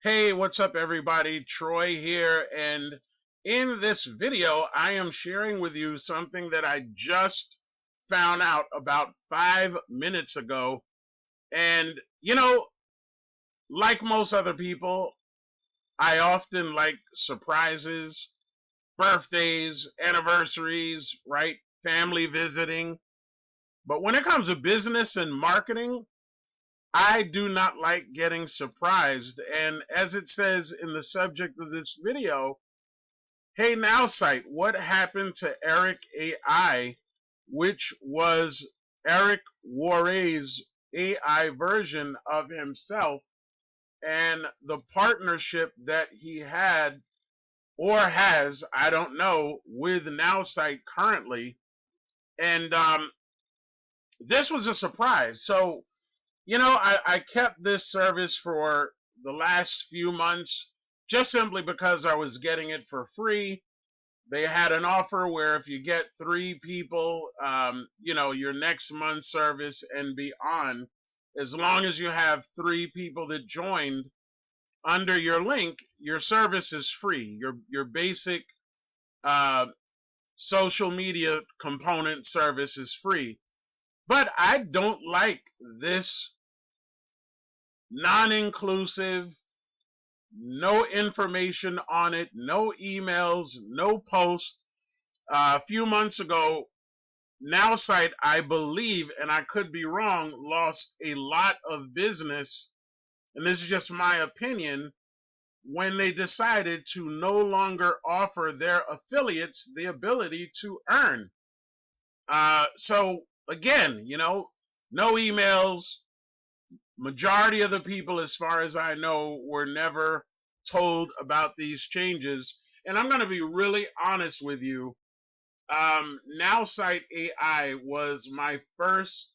Hey, what's up, everybody? Troy here, and in this video, I am sharing with you something that I just found out about 5 minutes ago. And, like most other people, I often like surprises, birthdays, anniversaries, right? Family visiting. But when it comes to business and marketing, I do not like getting surprised. And as it says in the subject of this video, Hey Nowsite, what happened to Eric AI, which was Eric Worre's AI version of himself, and the partnership that he had or has, I don't know, with Nowsite currently. And this was a surprise. So, I kept this service for the last few months just simply because I was getting it for free. They had an offer where if you get 3 people, your next month's service and beyond, as long as you have 3 people that joined under your link, your service is free. Your basic uh, social media component service is free. But I don't like this non-inclusive, no information on it, no emails, no post. A few months ago, Nowsite, I believe, and I could be wrong, lost a lot of business, and this is just my opinion, when they decided to no longer offer their affiliates the ability to earn. So again, no emails. Majority of the people, as far as I know, were never told about these changes. And I'm going to be really honest with you. Nowsite AI was my first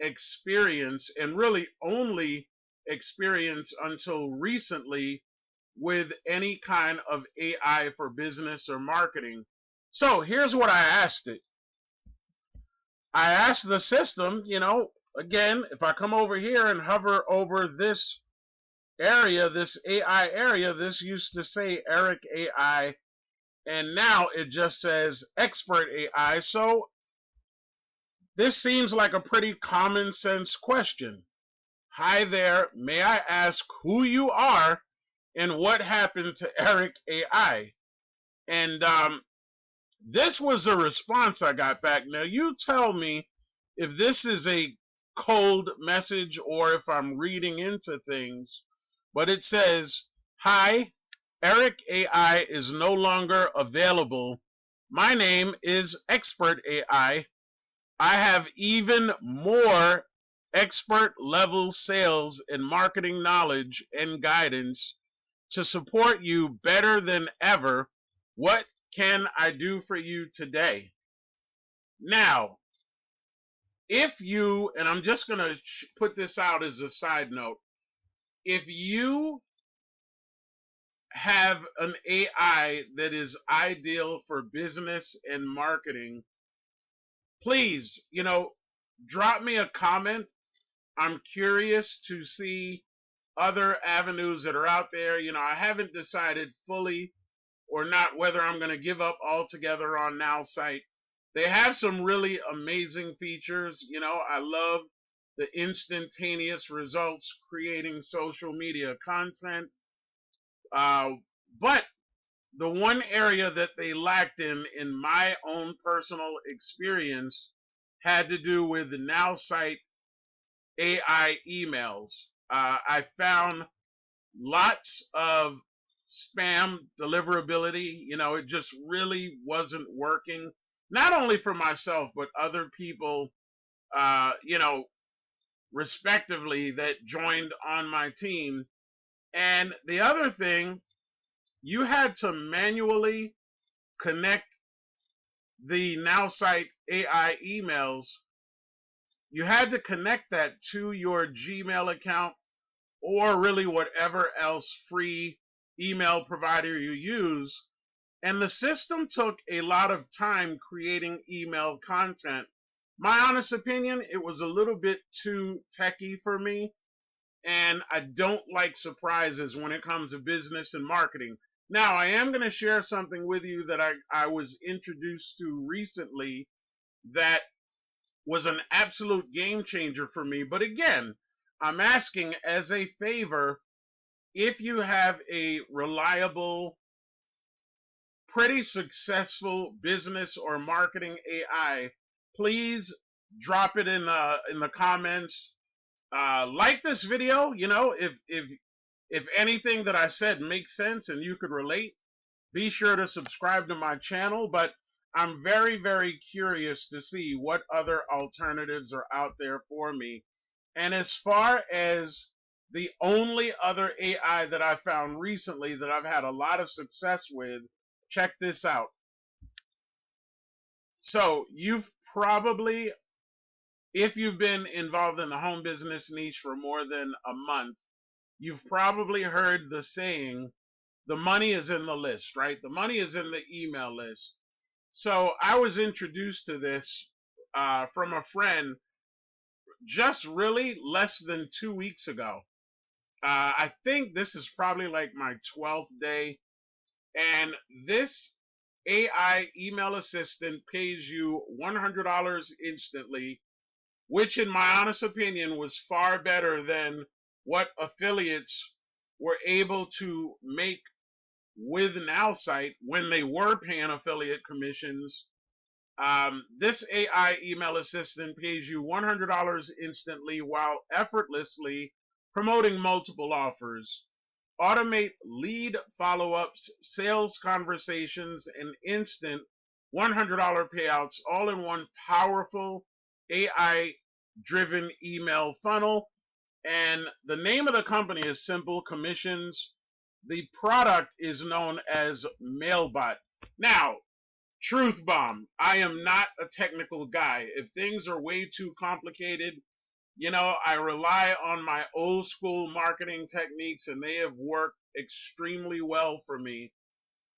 experience, and really only experience until recently, with any kind of AI for business or marketing. So here's what I asked it. I asked the system, again, if I come over here and hover over this area, this AI area, this used to say Eric AI, and now it just says expert AI. So this seems like a pretty common sense question. Hi there, may I ask who you are and what happened to Eric AI? And this was a response I got back. Now you tell me if this is a cold message or if I'm reading into things, but it says, hi, Eric AI is no longer available. My name is Expert AI. I have even more expert level sales and marketing knowledge and guidance to support you better than ever. What can I do for you today? Now, if you, and I'm just going to put this out as a side note, if you have an AI that is ideal for business and marketing, please, drop me a comment. I'm curious to see other avenues that are out there. I haven't decided fully or not whether I'm going to give up altogether on Nowsite. They have some really amazing features. I love the instantaneous results creating social media content. But the one area that they lacked in my own personal experience, had to do with the Nowsite AI emails. I found lots of spam deliverability. It just really wasn't working. Not only for myself, but other people, respectively, that joined on my team. And the other thing, you had to manually connect the Nowsite AI emails. You had to connect that to your Gmail account or really whatever else free email provider you use. And the system took a lot of time creating email content. My honest opinion, it was a little bit too techy for me. and I don't like surprises when it comes to business and marketing. Now, I am going to share something with you that I was introduced to recently that was an absolute game changer for me. But again, I'm asking as a favor, if you have a reliable, pretty successful business or marketing AI, please drop it in the comments. Like this video, you know, if anything that I said makes sense and you could relate, be sure to subscribe to my channel. But I'm very, very curious to see what other alternatives are out there for me. And as far as the only other AI that I found recently that I've had a lot of success with, check this out. So you've probably, if you've been involved in the home business niche for more than a month, you've probably heard the saying, the money is in the list, right? The money is in the email list. So I was introduced to this from a friend just really less than 2 weeks ago. I think this is probably like my 12th day. And this AI email assistant pays you $100 instantly, which in my honest opinion was far better than what affiliates were able to make with Nowsite when they were paying affiliate commissions. This AI email assistant pays you $100 instantly while effortlessly promoting multiple offers. Automate lead follow-ups, sales conversations, and instant $100 payouts all in one powerful AI-driven email funnel. And the name of the company is Simple Commissions. The product is known as MailBot. Now, truth bomb, I am not a technical guy. If things are way too complicated, you know, I rely on my old school marketing techniques, and they have worked extremely well for me.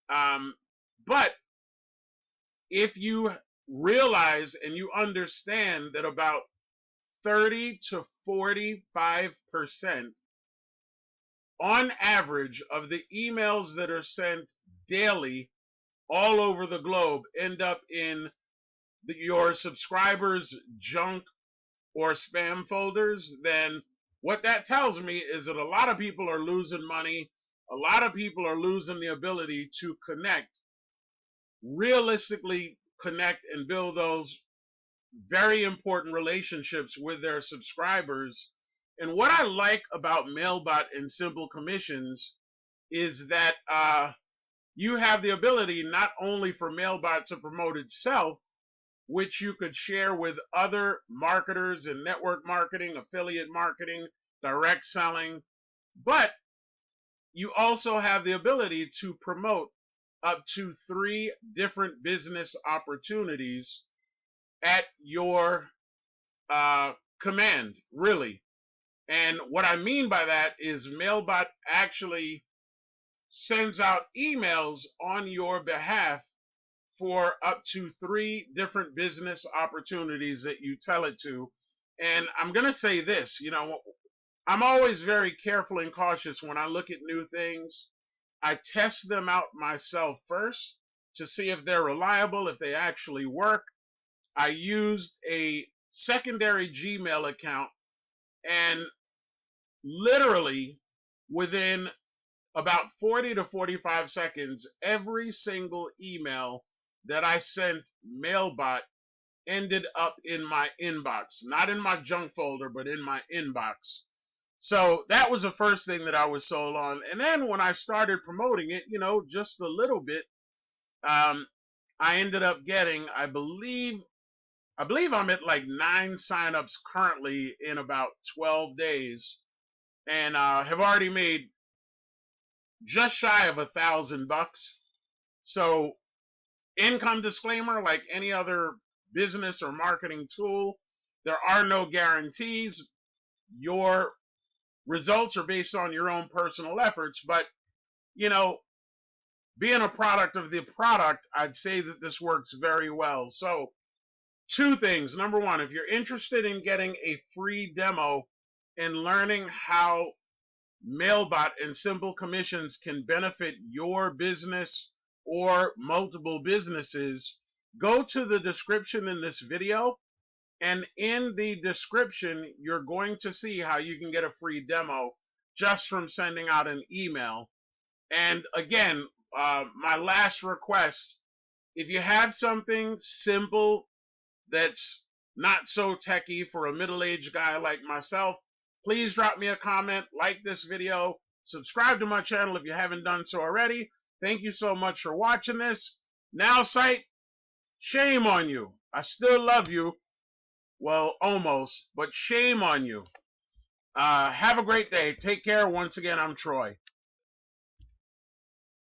But if you realize and you understand that about 30 to 45% on average of the emails that are sent daily all over the globe end up in your subscribers' junk or spam folders, then what that tells me is that a lot of people are losing money. A lot of people are losing the ability to connect, realistically connect and build those very important relationships with their subscribers. And what I like about MailBot and Simple Commissions is that you have the ability not only for MailBot to promote itself, which you could share with other marketers in network marketing, affiliate marketing, direct selling, but you also have the ability to promote up to 3 different business opportunities at your command, really. And what I mean by that is MailBot actually sends out emails on your behalf for up to 3 different business opportunities that you tell it to. And I'm going to say this, you know, I'm always very careful and cautious when I look at new things. I test them out myself first to see if they're reliable, if they actually work. I used a secondary Gmail account, and literally within about 40 to 45 seconds, every single email that I sent MailBot ended up in my inbox. Not in my junk folder, but in my inbox. So that was the first thing that I was sold on. And then when I started promoting it, you know, just a little bit, I ended up getting, I believe I'm at like 9 signups currently in about 12 days, and have already made just shy of $1,000. So, income disclaimer, like any other business or marketing tool, there are no guarantees. Your results are based on your own personal efforts, but you know, being a product of the product, I'd say that this works very well. So 2 things. Number 1, if you're interested in getting a free demo in learning how Mailbot and simple commissions can benefit your business or multiple businesses, go to the description in this video. And in the description, you're going to see how you can get a free demo just from sending out an email. And again, my last request, if you have something simple that's not so techy for a middle-aged guy like myself, please drop me a comment, like this video, subscribe to my channel if you haven't done so already. Thank you so much for watching this. Nowsite, shame on you. I still love you. Well, almost, but shame on you. Have a great day. Take care. Once again, I'm Troy.